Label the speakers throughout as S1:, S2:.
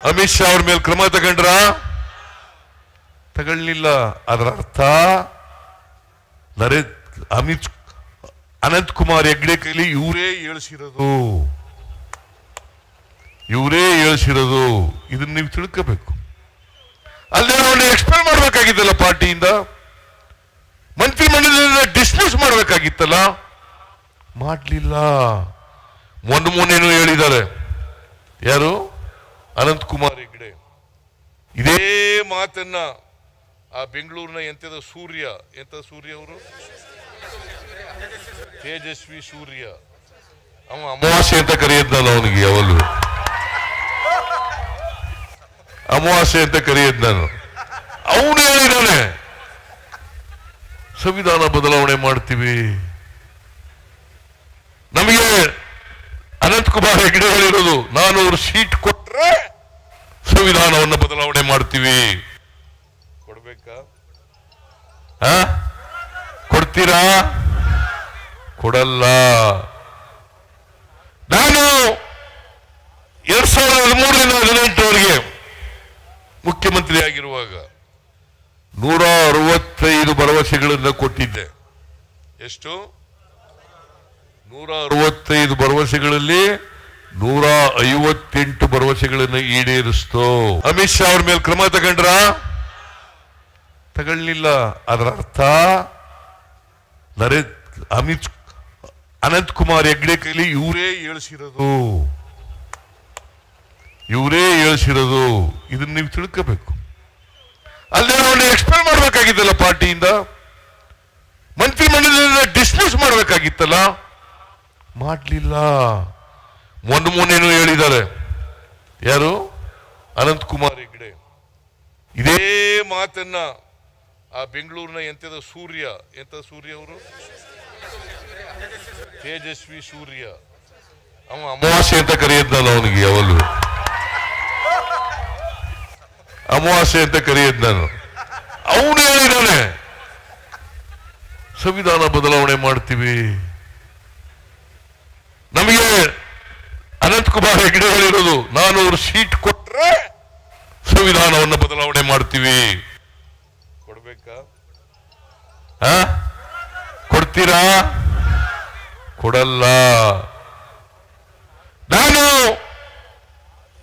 S1: ಅಮಿತ್ ಶಾ ಅವ್ರ ಮೇಲೆ ಕ್ರಮ ತಗೊಳ್ಳಿಲ್ಲ. ಅದರ ಅರ್ಥ ಅನಂತ್ ಕುಮಾರ್ ಹೆಗ್ಡೆ ಕೈಲಿ ಇವರೇ ಹೇಳಿಸಿರೋದು. ಇದನ್ನ ನೀವು ತಿಳ್ಕೋಬೇಕು. ಅಲ್ಲೇ ಅವನ್ನ ಎಕ್ಸ್ಪೆಲ್ ಮಾಡ್ಬೇಕಾಗಿತ್ತಲ್ಲ, ಪಾರ್ಟಿಯಿಂದ ಮಂತ್ರಿಮಂಡಲದಿಂದ ಡಿಸ್ಮಿಸ್ ಮಾಡ್ಬೇಕಾಗಿತ್ತಲ್ಲ, ಮಾಡಲಿಲ್ಲ. ಮೊನ್ನೆನೂ ಹೇಳಿದ್ದಾರೆ ಯಾರು, ಅನಂತ್ ಕುಮಾರ್ ಹೆಗ್ಡೆ ಇದೇ ಮಾತನ್ನ ಆ ಬೆಂಗಳೂರಿನ ಎಂತದ ಸೂರ್ಯ ಅವರು ತೇಜಸ್ವಿ ಸೂರ್ಯ, ಅವ ಅಮಾವಾಸ್ಯೆ ಅಂತ ಕರೆಯದ್ನಲ್ಲ, ಅವನಿಗೆ ಯಾವಲ್ಲೂ ಅಮಾವಾಸ್ಯೆ ಅಂತ ಕರೆಯದ್ ನಾನು. ಅವನು ಹೇಳಿದಾನೆ ಸಂವಿಧಾನ ಬದಲಾವಣೆ ಮಾಡ್ತೀವಿ. ನಮಗೆ ಅನಂತ್ ಕುಮಾರ್ ಹೆಗ್ಡೆ ಹೇಳಿರೋದು 400 ಸೀಟ್ ಕೊಟ್ರೆ ಸಂವಿಧಾನವನ್ನು ಬದಲಾವಣೆ ಮಾಡ್ತೀವಿ. ಕೊಡ್ಬೇಕಾ? ಕೊಡ್ತೀರಾ? ಕೊಡಲ್ಲ. ನಾನು 2013ರಿಂದ 2018 ಮುಖ್ಯಮಂತ್ರಿ ಆಗಿರುವಾಗ 165 ಭರವಸೆಗಳನ್ನು ಕೊಟ್ಟಿದ್ದೆ. ಎಷ್ಟು? 165 ಭರವಸೆಗಳಲ್ಲಿ 158 ಭರವಸೆಗಳನ್ನು ಈಡೇರಿಸ್ತು. ಅಮಿತ್ ಶಾ ಅವ್ರ ಮೇಲೆ ಕ್ರಮ ತಗೊಳ್ಳಿಲ್ಲ. ಅದರ ಅರ್ಥ ಅನಂತ್ ಕುಮಾರ್ ಹೆಗ್ಡೆ ಕೈಲಿ ಇವರೇ ಹೇಳಿಸಿರೋದು. ಇದನ್ನ ನೀವು ತಿಳ್ಕೋಬೇಕು. ಅಲ್ಲೇ ಅವನ್ನ ಎಕ್ಸ್ಪೆಲ್ ಮಾಡ್ಬೇಕಾಗಿತ್ತಲ್ಲ, ಪಾರ್ಟಿಯಿಂದ ಮಂತ್ರಿಮಂಡಲದಿಂದ ಡಿಸ್ಮಿಸ್ ಮಾಡ್ಬೇಕಾಗಿತ್ತಲ್ಲ, ಮಾಡಲಿಲ್ಲ. ಮೊನ್ನೆನೂ ಹೇಳಿದ್ದಾರೆ ಯಾರು, ಅನಂತ್ ಕುಮಾರ್ ಹೆಗ್ಡೆ ಇದೇ ಮಾತನ್ನ ಆ ಬೆಂಗಳೂರಿನ ಎಂತದ ಸೂರ್ಯ ಅವರು ತೇಜಸ್ವಿ ಸೂರ್ಯ, ಅವ ಅಮಾವಾಸ್ಯೆ ಅಂತ ಕರೆಯದ್ನಲ್ಲ, ಅವನಿಗೆ ಯಾವಲ್ಲೂ ಅಮಾವಾಸ್ಯೆ ಅಂತ ಕರೆಯದ್ ನಾನು. ಅವನು ಹೇಳಿದಾನೆ ಸಂವಿಧಾನ ಬದಲಾವಣೆ ಮಾಡ್ತೀವಿ. ನಮಗೆ ಅನಂತ್ ಕುಮಾರ್ ಹೆಗ್ಡೆ ಹೇಳಿರೋದು 400 ಸೀಟ್ ಕೊಟ್ರೆ ಸಂವಿಧಾನವನ್ನು ಬದಲಾವಣೆ ಮಾಡ್ತೀವಿ. ಕೊಡ್ಬೇಕಾ? ಕೊಡ್ತೀರಾ? ಕೊಡಲ್ಲ. ನಾನು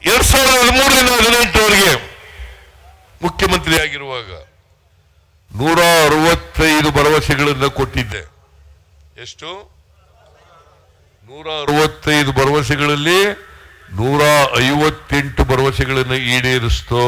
S1: 2013ರಿಂದ 2018 ಮುಖ್ಯಮಂತ್ರಿ ಆಗಿರುವಾಗ 165 ಭರವಸೆಗಳನ್ನು ಕೊಟ್ಟಿದ್ದೆ. ಎಷ್ಟು? 165 ಭರವಸೆಗಳಲ್ಲಿ 158 ಭರವಸೆಗಳನ್ನು ಈಡೇರಿಸ್ತು.